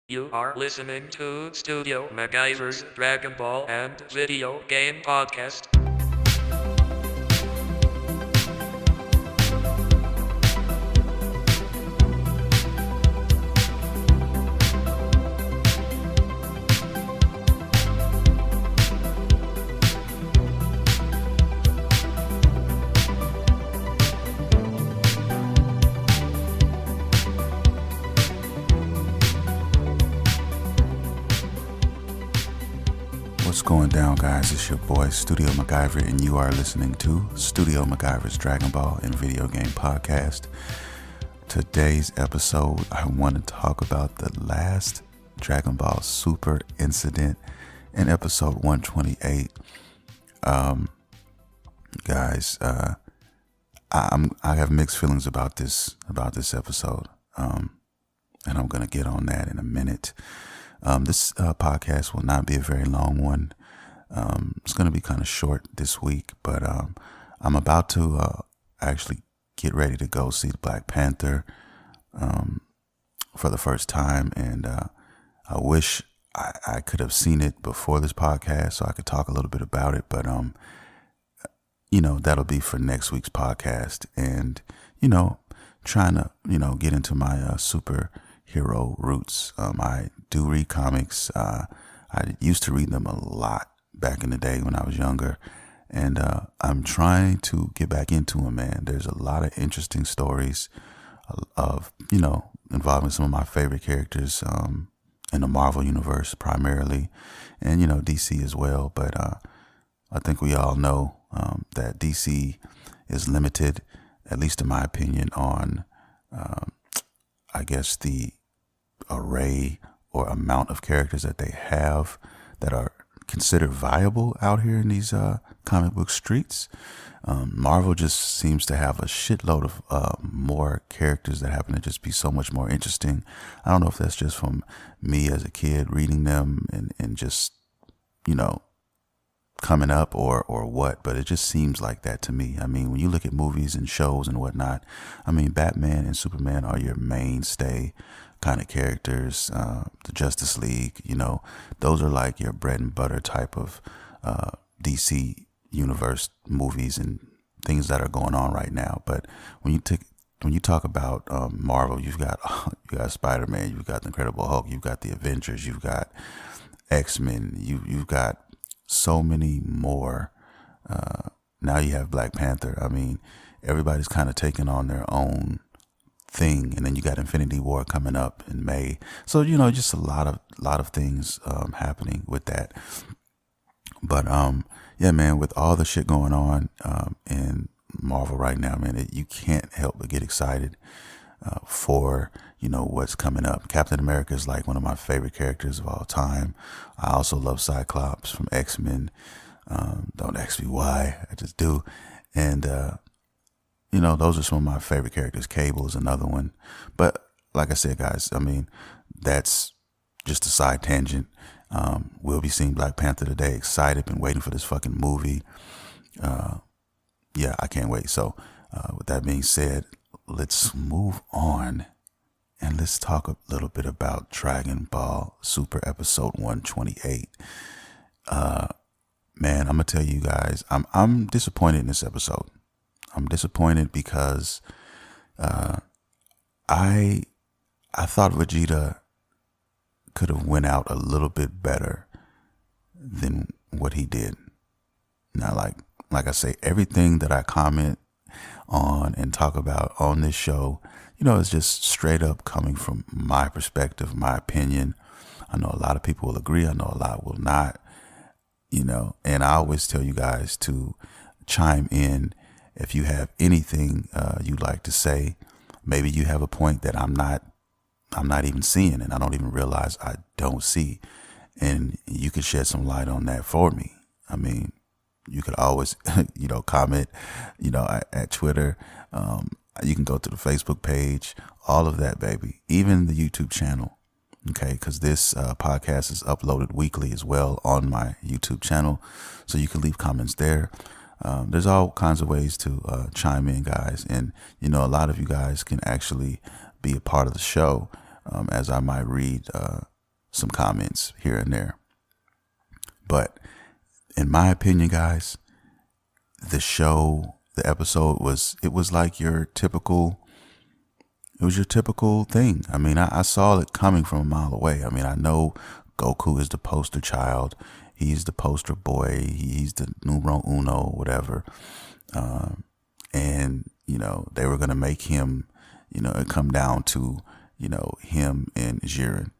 You are listening to Studio MacGyver's Dragon Ball and Video Game Podcast. What's going down, guys? It's your boy Studio MacGyver, and you are listening to Studio MacGyver's Dragon Ball and Video Game Podcast. Today's episode, I want to talk about the last Dragon Ball Super incident in episode 128. Guys, I have mixed feelings about this episode, and I'm gonna get on that in a minute. This podcast will not be a very long one. It's going to be kind of short this week, but I'm about to actually get ready to go see Black Panther for the first time, and I wish I could have seen it before this podcast so I could talk a little bit about it, but that'll be for next week's podcast, and trying to get into my superhero roots. I do read comics. I used to read them a lot back in the day when I was younger, and I'm trying to get back into them, man. There's a lot of interesting stories of involving some of my favorite characters in the Marvel universe primarily, and DC as well. But I think we all know that DC is limited, at least in my opinion, on I guess the array or amount of characters that they have that are considered viable out here in these comic book streets. Marvel just seems to have a shitload of more characters that happen to just be so much more interesting. I don't know if that's just from me as a kid reading them and just, coming up or what, but it just seems like that to me. I mean, when you look at movies and shows and whatnot, I mean, Batman and Superman are your mainstay kind of characters. The Justice League, those are like your bread and butter type of DC universe movies and things that are going on right now. But when you talk about Marvel, you've got Spider-Man, you've got the Incredible Hulk, you've got the Avengers, you've got X-Men, you've got so many more. Now you have Black Panther. I mean, everybody's kind of taking on their own thing, and then you got Infinity War coming up in May. So just a lot of things happening with that. But yeah, man, with all the shit going on in Marvel right now, man, you can't help but get excited for what's coming up. Captain America is like one of my favorite characters of all time. I also love Cyclops from X-Men. Don't ask me why, I just do. And those are some of my favorite characters. Cable is another one. But like I said, guys, I mean, that's just a side tangent. We'll be seeing Black Panther today. Excited, been waiting for this fucking movie. Yeah, I can't wait. So with that being said, let's move on and let's talk a little bit about Dragon Ball Super episode 128. Man, I'm gonna tell you guys, I'm disappointed in this episode. I'm disappointed because I thought Vegeta could have went out a little bit better than what he did. Now, like I say, everything that I comment on and talk about on this show, it's just straight up coming from my perspective, my opinion. I know a lot of people will agree. I know a lot will not, and I always tell you guys to chime in if you have anything you'd like to say. Maybe you have a point that I'm not even seeing, and I don't even realize I don't see, and you could shed some light on that for me. I mean, you could always, comment, at Twitter. You can go to the Facebook page, all of that, baby. Even the YouTube channel, okay? Because this podcast is uploaded weekly as well on my YouTube channel, so you can leave comments there. There's all kinds of ways to chime in, guys, and a lot of you guys can actually be a part of the show, as I might read some comments here and there. But in my opinion, guys, the episode was like your typical thing. I mean, I saw it coming from a mile away. I mean, I know Goku is the poster child. He's the poster boy. He's the numero uno, whatever. And, they were going to make him, it come down to, him and Jiren.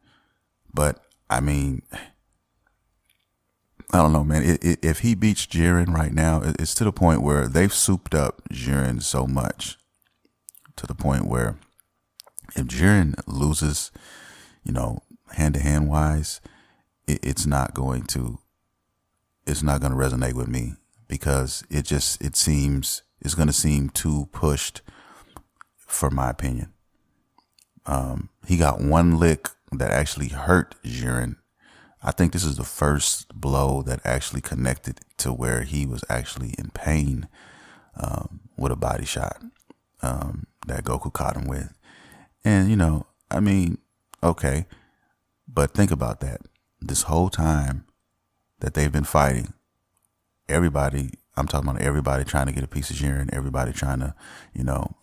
But, I mean, I don't know, man. If he beats Jiren right now, it's to the point where they've souped up Jiren so much to the point where if Jiren loses, hand-to-hand wise, it's not going to resonate with me, because it seems it's going to seem too pushed for my opinion. He got one lick that actually hurt Jiren. I think this is the first blow that actually connected to where he was actually in pain, with a body shot, that Goku caught him with. And, I mean, okay, but think about that. This whole time that they've been fighting, I'm talking about everybody trying to get a piece of Jiren, everybody trying to,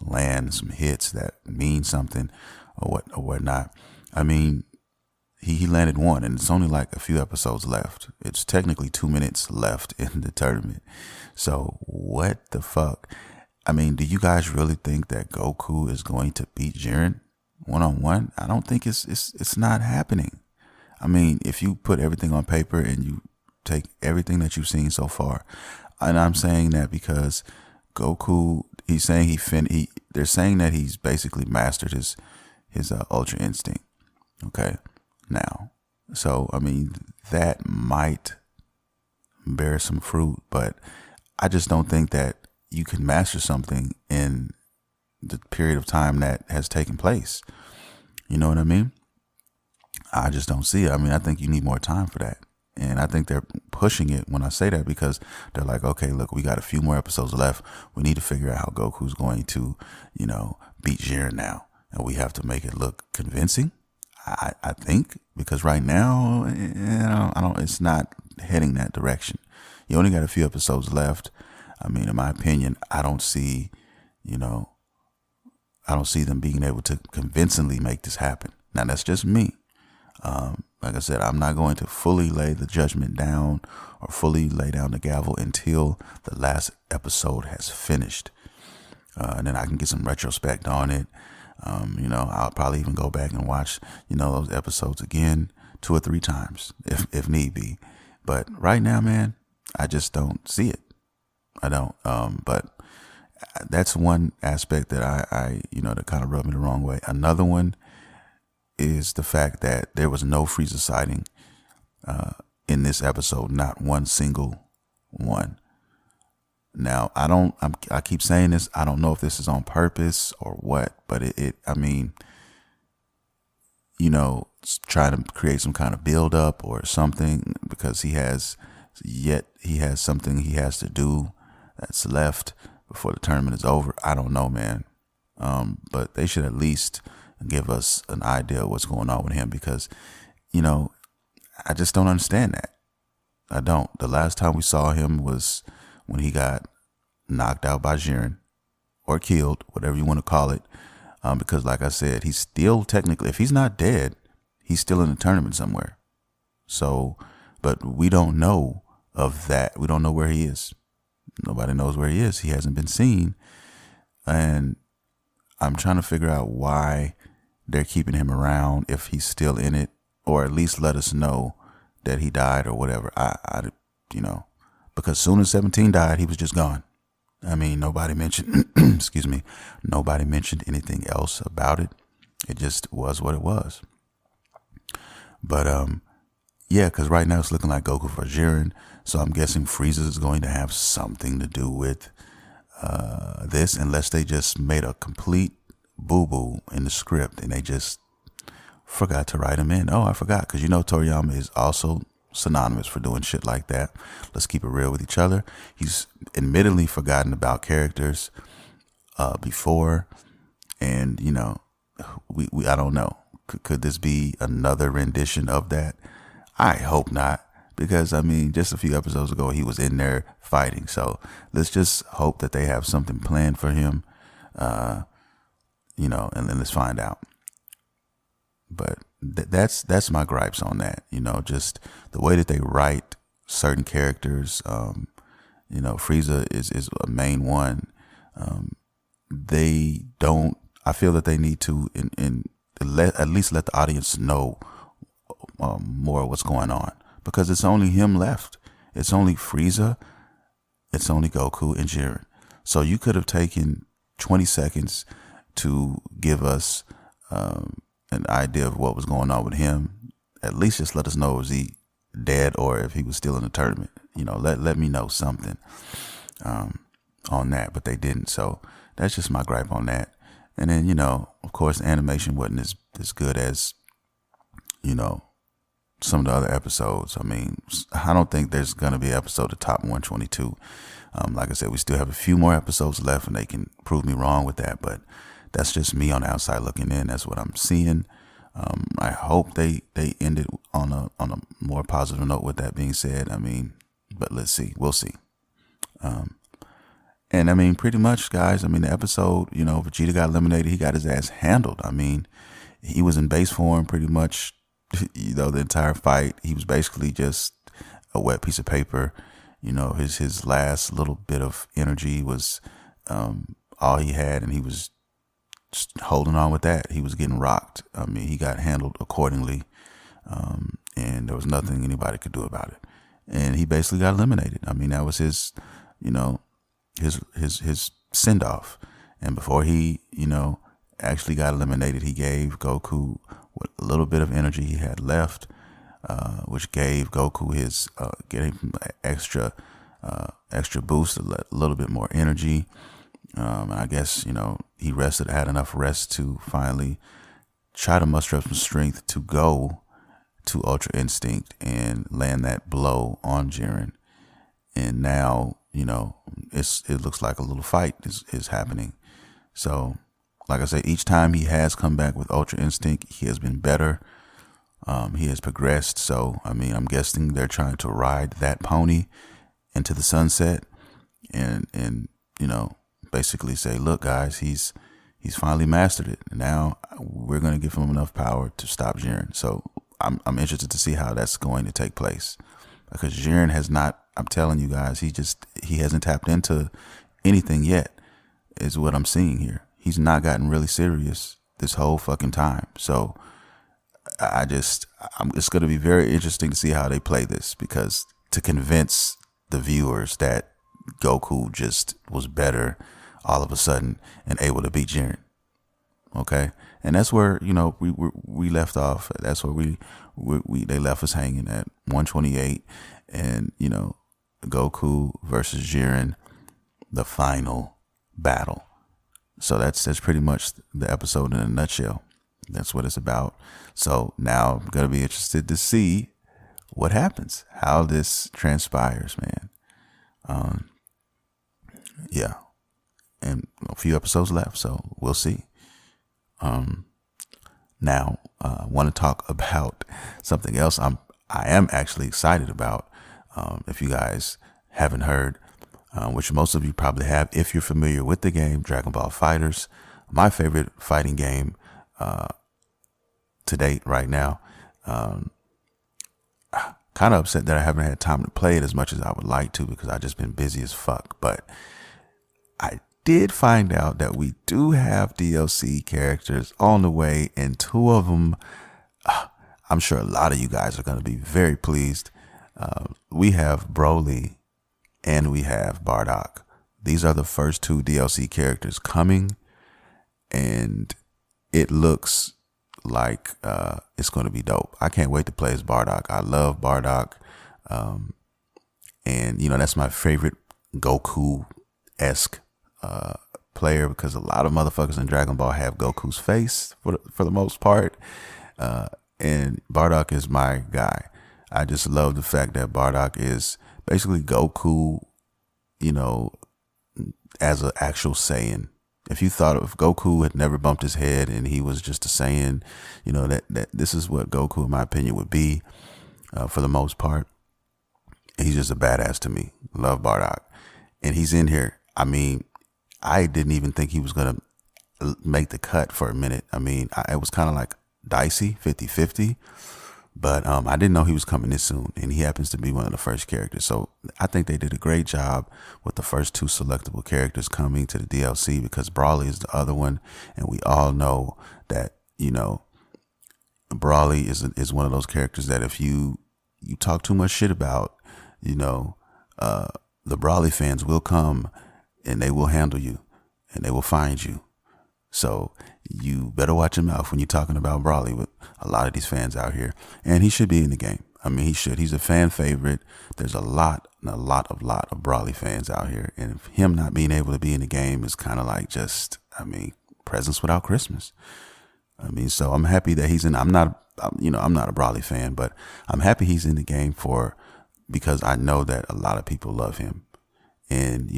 land some hits that mean something or whatnot. I mean, he landed one, and it's only like a few episodes left. It's technically 2 minutes left in the tournament. So what the fuck? I mean, do you guys really think that Goku is going to beat Jiren one-on-one? I don't think it's not happening. I mean, if you put everything on paper and you take everything that you've seen so far, and I'm saying that because Goku, he's saying they're saying that he's basically mastered his Ultra Instinct. Okay, now, so I mean, that might bear some fruit, but I just don't think that you can master something in the period of time that has taken place. You know what I mean? I just don't see it. I mean, I think you need more time for that. And I think they're pushing it when I say that, because they're like, okay, look, we got a few more episodes left. We need to figure out how Goku's going to, beat Jiren now. And we have to make it look convincing, I think, because right now, it's not heading that direction. You only got a few episodes left. I mean, in my opinion, I don't see them being able to convincingly make this happen. Now, that's just me. Like I said, I'm not going to fully lay the judgment down or fully lay down the gavel until the last episode has finished. And then I can get some retrospect on it. I'll probably even go back and watch, those episodes again 2 or 3 times if need be. But right now, man, I just don't see it. I don't. But that's one aspect that I that kind of rubbed me the wrong way. Another one is the fact that there was no Frieza sighting in this episode, not one single one. Now, I keep saying this. I don't know if this is on purpose or what, but I mean, trying to create some kind of build up or something, because he has something he has to do that's left before the tournament is over. I don't know, man. But they should at least give us an idea of what's going on with him, because, I just don't understand that. I don't. The last time we saw him was when he got knocked out by Jiren, or killed, whatever you want to call it. Because like I said, he's still technically, if he's not dead, he's still in the tournament somewhere. So, but we don't know of that. We don't know where he is. Nobody knows where he is. He hasn't been seen. And I'm trying to figure out why they're keeping him around if he's still in it, or at least let us know that he died or whatever. Because soon as 17 died, he was just gone. I mean, nobody mentioned, excuse me, nobody mentioned anything else about it. It just was what it was. But, yeah, because right now it's looking like Goku for Jiren. So I'm guessing Frieza is going to have something to do with this, unless they just made a complete boo-boo in the script and they just forgot to write him in. Oh, I forgot, because Toriyama is also synonymous for doing shit like that. Let's keep it real with each other. He's admittedly forgotten about characters before, and we I don't know, could this be another rendition of that? I hope not, because I mean, just a few episodes ago he was in there fighting. So let's just hope that they have something planned for him, and then let's find out. But that's my gripes on that. Just the way that they write certain characters. Frieza is a main one. They don't. I feel that they need to at least let the audience know more of what's going on, because it's only him left. It's only Frieza. It's only Goku and Jiren. So you could have taken 20 seconds to give us an idea of what was going on with him. At least just let us know, is he dead or if he was still in the tournament. Let me know something on that, but they didn't. So that's just my gripe on that. And then, of course, the animation wasn't as good as, some of the other episodes. I mean, I don't think there's going to be an episode to top 122. Like I said, we still have a few more episodes left, and they can prove me wrong with that. But that's just me on the outside looking in. That's what I'm seeing. I hope they ended on a more positive note with that being said. I mean, but let's see. We'll see. And I mean, pretty much, guys, I mean, the episode, Vegeta got eliminated. He got his ass handled. I mean, he was in base form pretty much, the entire fight. He was basically just a wet piece of paper. His last little bit of energy was all he had, and he was just holding on with that. He was getting rocked. I mean, he got handled accordingly, and there was nothing anybody could do about it. And he basically got eliminated. I mean, that was his, his send off. And before he, actually got eliminated, he gave Goku what a little bit of energy he had left, which gave Goku his getting extra boost, a little bit more energy. And I guess, he rested, had enough rest to finally try to muster up some strength to go to Ultra Instinct and land that blow on Jiren. And now, it looks like a little fight is happening. So, like I say, each time he has come back with Ultra Instinct, he has been better. He has progressed. So, I mean, I'm guessing they're trying to ride that pony into the sunset and basically say, look, guys, he's finally mastered it. Now we're going to give him enough power to stop Jiren. So I'm interested to see how that's going to take place, because Jiren has not, I'm telling you guys, he hasn't tapped into anything yet, is what I'm seeing here. He's not gotten really serious this whole fucking time. So it's going to be very interesting to see how they play this, because to convince the viewers that Goku just was better all of a sudden and able to beat Jiren. Okay. And that's where, we left off. That's where they left us hanging at 128, and, Goku versus Jiren, the final battle. So that's pretty much the episode in a nutshell. That's what it's about. So now I'm going to be interested to see what happens, how this transpires, man. Yeah. And a few episodes left, so we'll see. Now, I want to talk about something else I am actually excited about. If you guys haven't heard, which most of you probably have, if you're familiar with the game, Dragon Ball FighterZ, my favorite fighting game to date right now. Kind of upset that I haven't had time to play it as much as I would like to, because I've just been busy as fuck. But I did find out that we do have DLC characters on the way, and two of them, I'm sure a lot of you guys are going to be very pleased. We have Broly and we have Bardock. These are the first two DLC characters coming, and it looks like it's going to be dope. I can't wait to play as Bardock. I love Bardock. And, that's my favorite Goku-esque player, because a lot of motherfuckers in Dragon Ball have Goku's face for the most part. And Bardock is my guy. I just love the fact that Bardock is basically Goku, as an actual Saiyan. If you thought if Goku had never bumped his head and he was just a Saiyan, that this is what Goku, in my opinion, would be for the most part. He's just a badass to me. Love Bardock. And he's in here. I mean, I didn't even think he was going to make the cut for a minute. I mean, it was kind of like dicey, 50-50. But I didn't know he was coming this soon. And he happens to be one of the first characters. So I think they did a great job with the first two selectable characters coming to the DLC, because Brawly is the other one. And we all know that, Brawly is one of those characters that if you talk too much shit about, the Brawly fans will come and they will handle you and they will find you. So you better watch your mouth when you're talking about Brawly with a lot of these fans out here. And he should be in the game. I mean, he should. He's a fan favorite. There's a lot of Brawly fans out here. And him not being able to be in the game is kind of like just, presents without Christmas. So I'm happy that he's in. I'm not a Brawly fan, but I'm happy he's in the game because I know that a lot of people love him. And,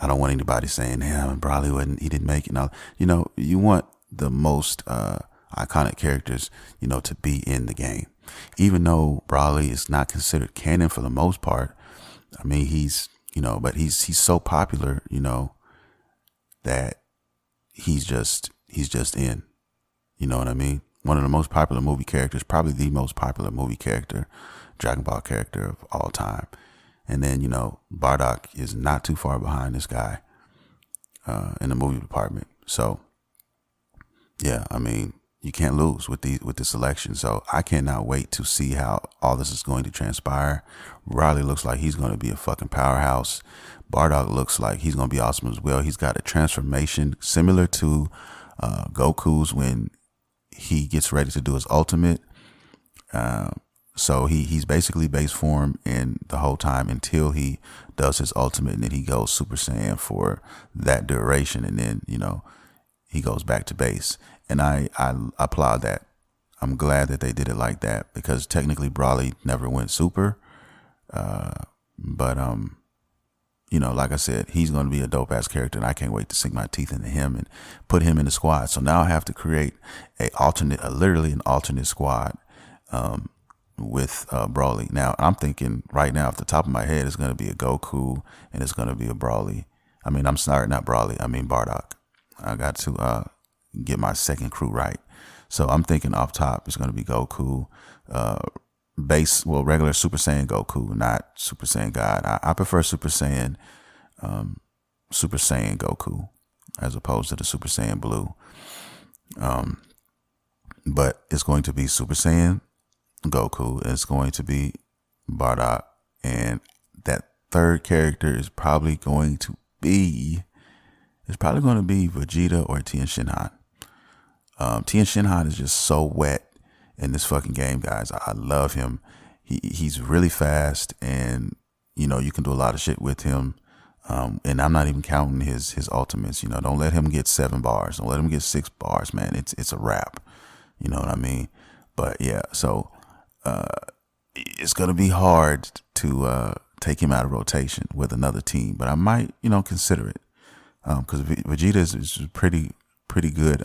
I don't want anybody saying, "Yeah, Brawly he didn't make it." Now, you want the most iconic characters, to be in the game. Even though Brawly is not considered canon for the most part, I mean, but he's so popular, that he's just in. You know what I mean? One of the most popular movie characters, probably the most popular movie character, Dragon Ball character of all time. And then, Bardock is not too far behind this guy in the movie department. So, yeah, you can't lose with this selection. So I cannot wait to see how all this is going to transpire. Riley looks like he's going to be a fucking powerhouse. Bardock looks like he's going to be awesome as well. He's got a transformation similar to Goku's when he gets ready to do his ultimate. So he's basically base form in the whole time until he does his ultimate, and then he goes Super Saiyan for that duration, and then he goes back to base. And I applaud that. I'm glad that they did it like that, because technically Brawly never went super, but like I said, he's going to be a dope ass character, and I can't wait to sink my teeth into him and put him in the squad. So now I have to create literally an alternate squad. With Brawly. Now I'm thinking right now off the top of my head, it's going to be a Goku and it's going to be a Brawly. I'm sorry, not Brawly. Bardock. I got to get my second crew right. So I'm thinking off top, it's going to be Goku, regular Super Saiyan Goku, not Super Saiyan God. I prefer Super Saiyan Goku as opposed to the Super Saiyan Blue. But it's going to be Super Saiyan Goku, is going to be Bardock, and that third character is probably going to be Vegeta or Tien Shinhan. Tien Shinhan is just so wet in this fucking game, guys. I love him. He's really fast, and you can do a lot of shit with him. And I'm not even counting his ultimates. Don't let him get 7 bars. Don't let him get 6 bars, man. It's a wrap. You know what I mean? But yeah, so it's going to be hard to take him out of rotation with another team, but I might, consider it, because Vegeta is pretty good,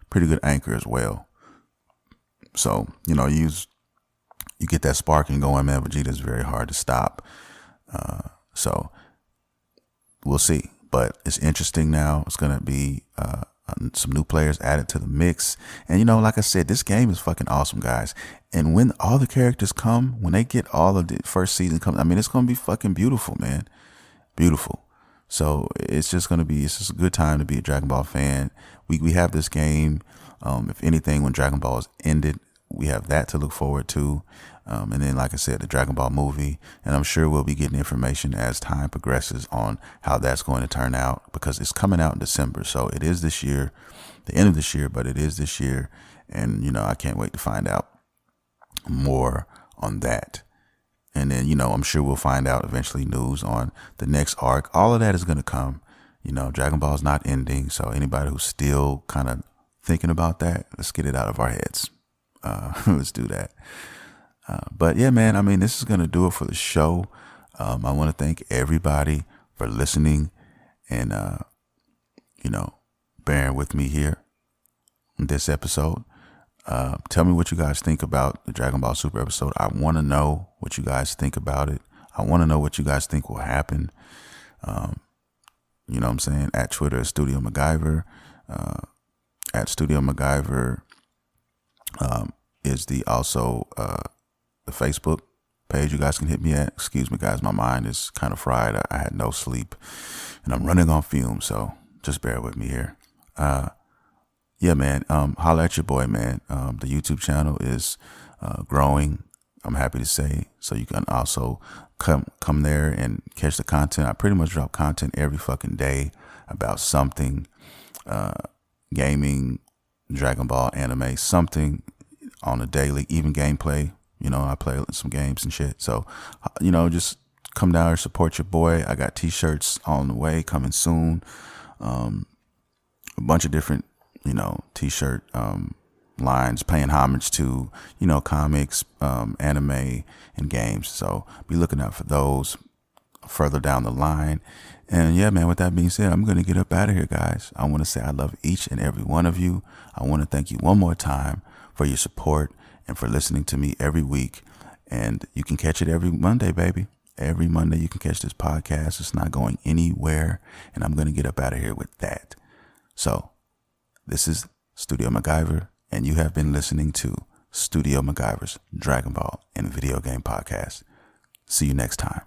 pretty good anchor as well. So you get that sparking going, man. Vegeta is very hard to stop. So we'll see, but it's interesting now. It's going to be some new players added to the mix. And like I said, this game is fucking awesome, guys. And when all the characters come, when they get all of the first season comes, it's going to be fucking beautiful, man. Beautiful. So it's just a good time to be a Dragon Ball fan. We have this game. If anything, when Dragon Ball is ended, we have that to look forward to. And then, like I said, the Dragon Ball movie. And I'm sure we'll be getting information as time progresses on how that's going to turn out, because it's coming out in December. So it is this year, the end of this year, but it is this year. And, I can't wait to find out more on that. And then, I'm sure we'll find out eventually news on the next arc. All of that is going to come. Dragon Ball is not ending. So anybody who's still kind of thinking about that, let's get it out of our heads. Let's do that. But yeah, man, this is going to do it for the show. I want to thank everybody for listening. And, bearing with me here in this episode. Tell me what you guys think about the Dragon Ball Super episode. I want to know what you guys think about it. I want to know what you guys think will happen. You know what I'm saying? At Twitter, Studio MacGyver. At Studio MacGyver is the Facebook page you guys can hit me at. Excuse me, guys. My mind is kind of fried. I had no sleep, and I'm running on fumes, so just bear with me here. Yeah, man. Holla at your boy, man. The YouTube channel is growing, I'm happy to say. So you can also come there and catch the content. I pretty much drop content every fucking day about something, gaming, Dragon Ball, anime, something on a daily, even gameplay. I play some games and shit. So, just come down and support your boy. I got t-shirts on the way, coming soon. A bunch of different, t-shirt lines paying homage to, comics, anime, and games. So be looking out for those further down the line. And yeah, man, with that being said, I'm going to get up out of here, guys. I want to say I love each and every one of you. I want to thank you one more time for your support and for listening to me every week. And you can catch it every Monday, baby. Every Monday you can catch this podcast. It's not going anywhere. And I'm going to get up out of here with that. So this is Studio MacGyver, and you have been listening to Studio MacGyver's Dragon Ball and Video Game Podcast. See you next time.